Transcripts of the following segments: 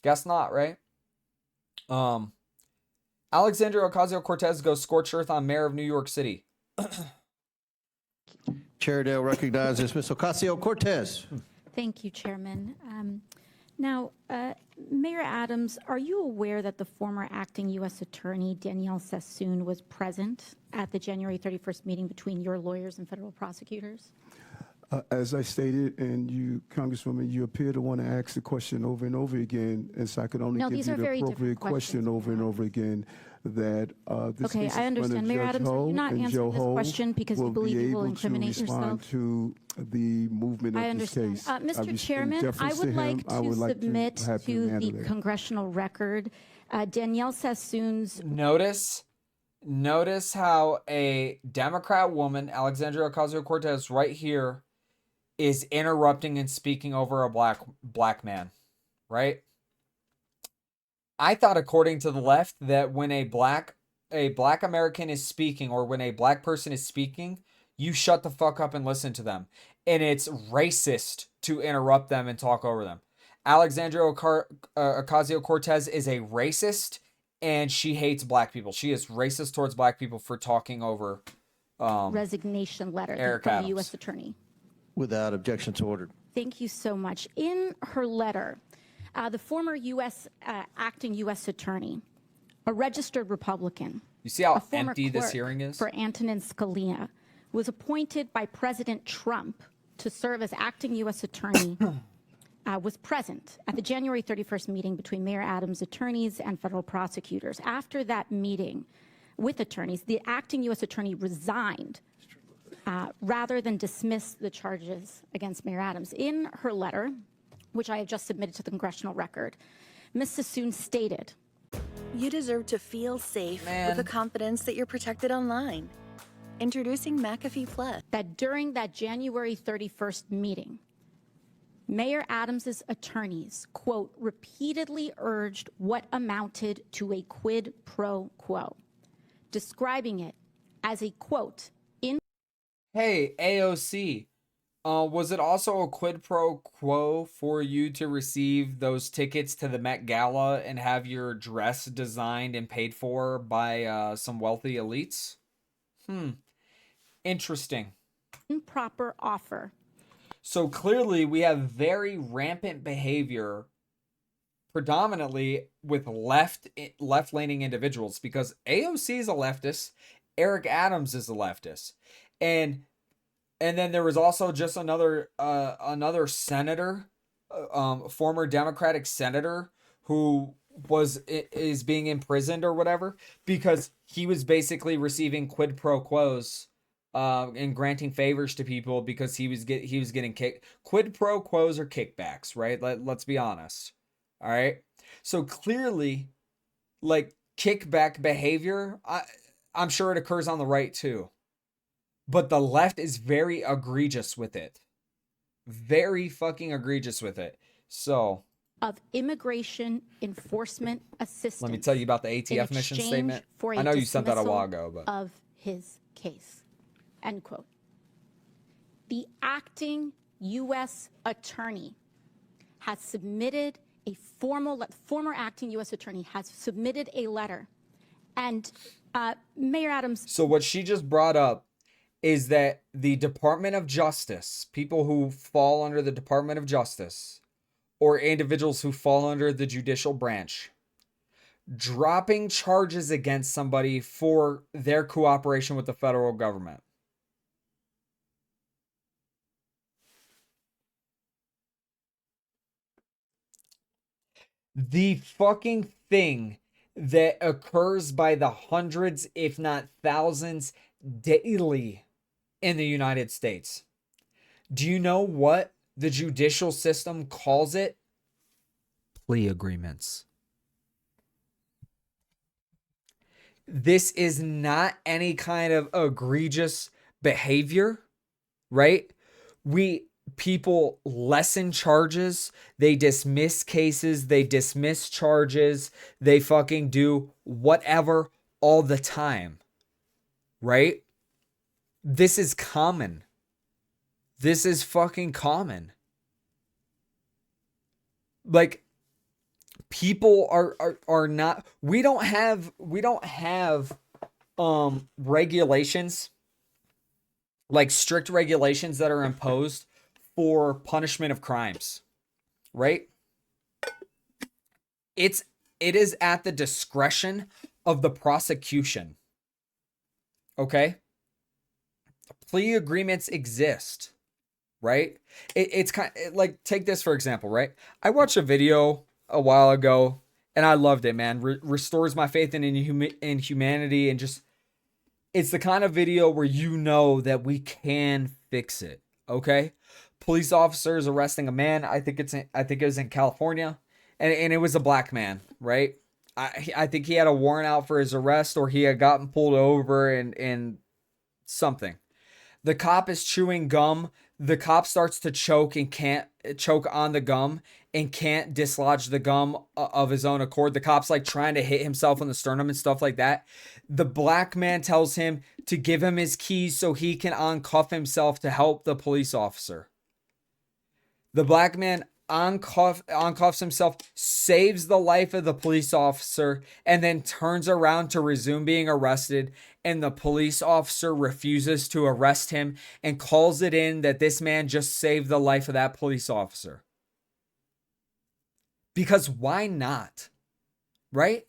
Guess not, right? Alexandria Ocasio-Cortez goes scorched earth on mayor of New York City. Chair Dale recognizes Ms. Ocasio-Cortez. Thank you, Chairman. Now, Mayor Adams, are you aware that the former acting U.S. Attorney Danielle Sassoon was present at the January 31st meeting between your lawyers and federal prosecutors? As I stated, and you, Congresswoman, you appear to want to ask the question over and over again, and so I could only give you the appropriate question over and over again. That this okay, I understand. Mayor Adams, are you not answering this question because you believe you will incriminate yourself? To the movement of this case. Mr. Chairman, I would like to submit to the congressional record Danielle Sassoon's. Notice how a Democrat woman, Alexandria Ocasio-Cortez, right here, is interrupting and speaking over a black man, right? I thought, according to the left, that when a black American is speaking, or when a black person is speaking, you shut the fuck up and listen to them. And it's racist to interrupt them and talk over them. Alexandria Ocasio-Cortez is a racist, and she hates black people. She is racist towards black people for talking over resignation letter Eric from Adams. the U.S. Attorney. Without objection to order. Thank you so much. In her letter, the former acting U.S. Attorney, a registered Republican. You see how empty this hearing is? For Antonin Scalia, was appointed by President Trump to serve as acting U.S. Attorney, was present at the January 31st meeting between Mayor Adams' attorneys and federal prosecutors. After that meeting with attorneys, the acting U.S. Attorney resigned rather than dismiss the charges against Mayor Adams. In her letter, which I have just submitted to the congressional record, Ms. Sassoon stated, "You deserve to feel safe with the confidence that you're protected online. Introducing McAfee Plus." That during that January 31st meeting, Mayor Adams' attorneys, quote, repeatedly urged what amounted to a quid pro quo, describing it as a, quote, Hey, AOC, was it also a quid pro quo for you to receive those tickets to the Met Gala and have your dress designed and paid for by some wealthy elites? Interesting. Improper offer. So clearly we have very rampant behavior, predominantly with left-leaning individuals, because AOC is a leftist, Eric Adams is a leftist. And then there was also just another senator, former Democratic senator, who is being imprisoned or whatever because he was basically receiving quid pro quos and granting favors to people because he was getting kicked. Quid pro quos or kickbacks, right? Let's be honest. All right. So clearly, like, kickback behavior, I'm sure it occurs on the right too. But the left is very egregious with it. Very fucking egregious with it. So, of immigration enforcement assistance. Let me tell you about the ATF mission statement. I know you sent that a while ago, but of his case. End quote. The acting U.S. attorney has submitted a former acting U.S. attorney has submitted a letter. And Mayor Adams. So what she just brought up is that the Department of Justice, people who fall under the Department of Justice, or individuals who fall under the judicial branch, dropping charges against somebody for their cooperation with the federal government. The fucking thing that occurs by the hundreds, if not thousands, daily in the United States. Do you know what the judicial system calls it? Plea agreements. This is not any kind of egregious behavior, right? People lessen charges, they dismiss cases, they dismiss charges, they fucking do whatever all the time, right? This is common. This is fucking common. Like, people are not, we don't have regulations, like strict regulations that are imposed for punishment of crimes, right? It is at the discretion of the prosecution. Okay? Plea agreements exist, right? It's kind of like, take this for example, right? I watched a video a while ago and I loved it, man. Restores my faith in humanity, and just, it's the kind of video where you know that we can fix it. Okay? Police officers arresting a man. I think it was in California, and it was a black man, right? I think he had a warrant out for his arrest, or he had gotten pulled over and something. The cop is chewing gum. The cop starts to choke and can't choke on the gum and can't dislodge the gum of his own accord. The cop's like trying to hit himself on the sternum and stuff like that. The black man tells him to give him his keys so he can uncuff himself to help the police officer. The black man uncuffs himself, saves the life of the police officer, and then turns around to resume being arrested. And the police officer refuses to arrest him and calls it in that this man just saved the life of that police officer. Because why not? Right?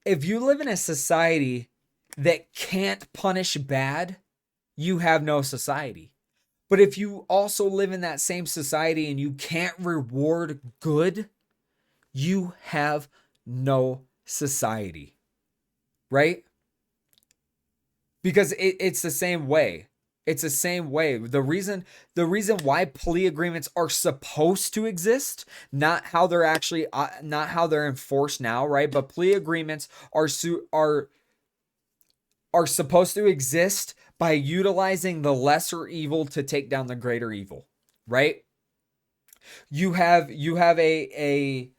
If you live in a society that can't punish bad, you have no society. But if you also live in that same society and you can't reward good, you have no society. Right? Because it's the same way. It's the same way. The reason why plea agreements are supposed to exist, not how they're actually, not how they're enforced now, right? But plea agreements are supposed to exist by utilizing the lesser evil to take down the greater evil, right? You have a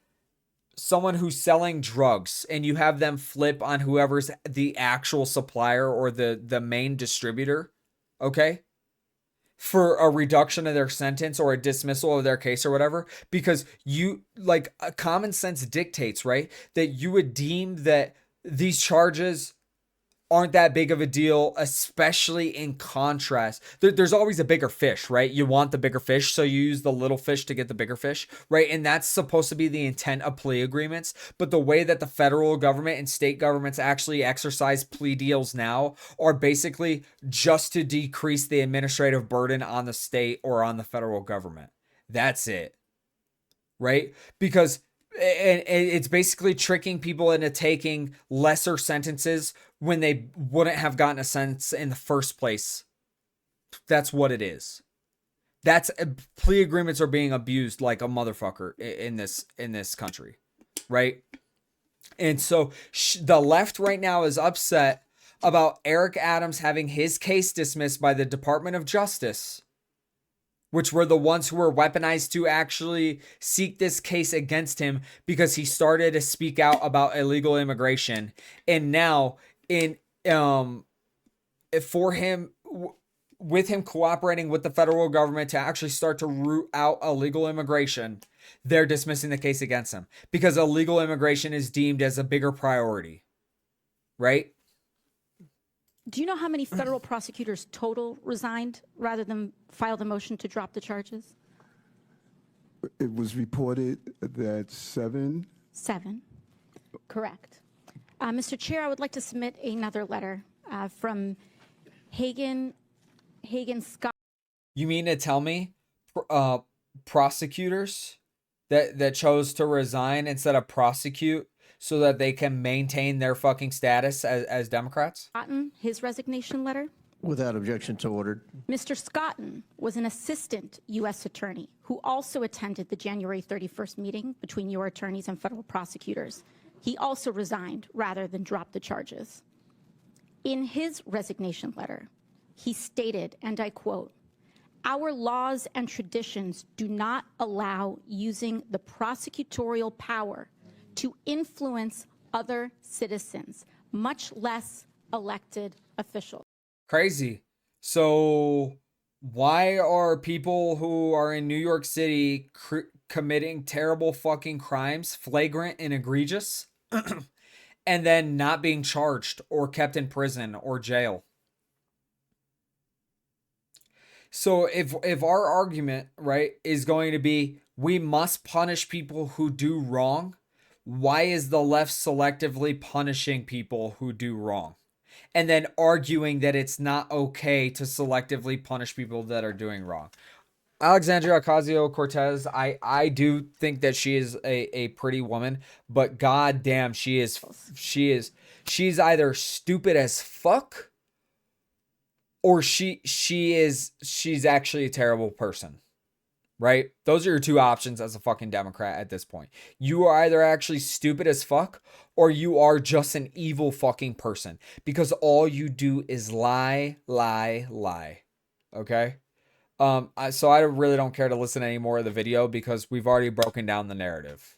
someone who's selling drugs, and you have them flip on whoever's the actual supplier or the main distributor, okay, for a reduction of their sentence or a dismissal of their case or whatever, because you, like, common sense dictates, right, that you would deem that these charges aren't that big of a deal, especially in contrast. There's always a bigger fish, right? You want the bigger fish, so you use the little fish to get the bigger fish, right? And that's supposed to be the intent of plea agreements. But the way that the federal government and state governments actually exercise plea deals now are basically just to decrease the administrative burden on the state or on the federal government. That's it, right? Because and it's basically tricking people into taking lesser sentences when they wouldn't have gotten a sentence in the first place. That's what it is. That's plea agreements are being abused like a motherfucker in this country, right? And so the left right now is upset about Eric Adams having his case dismissed by the Department of Justice, which were the ones who were weaponized to actually seek this case against him because he started to speak out about illegal immigration. And now, with him cooperating with the federal government to actually start to root out illegal immigration, they're dismissing the case against him because illegal immigration is deemed as a bigger priority, right? Do you know how many federal prosecutors total resigned rather than file the motion to drop the charges? It was reported that 7. 7. Correct. Mr. Chair, I would like to submit another letter from Hagen Scott. You mean to tell me prosecutors that chose to resign instead of prosecute so that they can maintain their fucking status as Democrats? Scotton, his resignation letter. Without objection, so ordered. Mr. Scotton was an assistant U.S. attorney who also attended the January 31st meeting between your attorneys and federal prosecutors. He also resigned rather than drop the charges. In his resignation letter, he stated, and I quote, "Our laws and traditions do not allow using the prosecutorial power to influence other citizens, much less elected officials." Crazy. So why are people who are in New York City committing terrible fucking crimes, flagrant and egregious, and then not being charged or kept in prison or jail. So if our argument, right, is going to be we must punish people who do wrong, why is the left selectively punishing people who do wrong? And then arguing that it's not okay to selectively punish people that are doing wrong. Alexandria Ocasio-Cortez, I do think that she is a pretty woman, but goddamn, she's either stupid as fuck or she's actually a terrible person. Right? Those are your two options as a fucking Democrat at this point. You are either actually stupid as fuck or you are just an evil fucking person because all you do is lie, lie, lie. Okay? So I really don't care to listen to any more of the video because we've already broken down the narrative.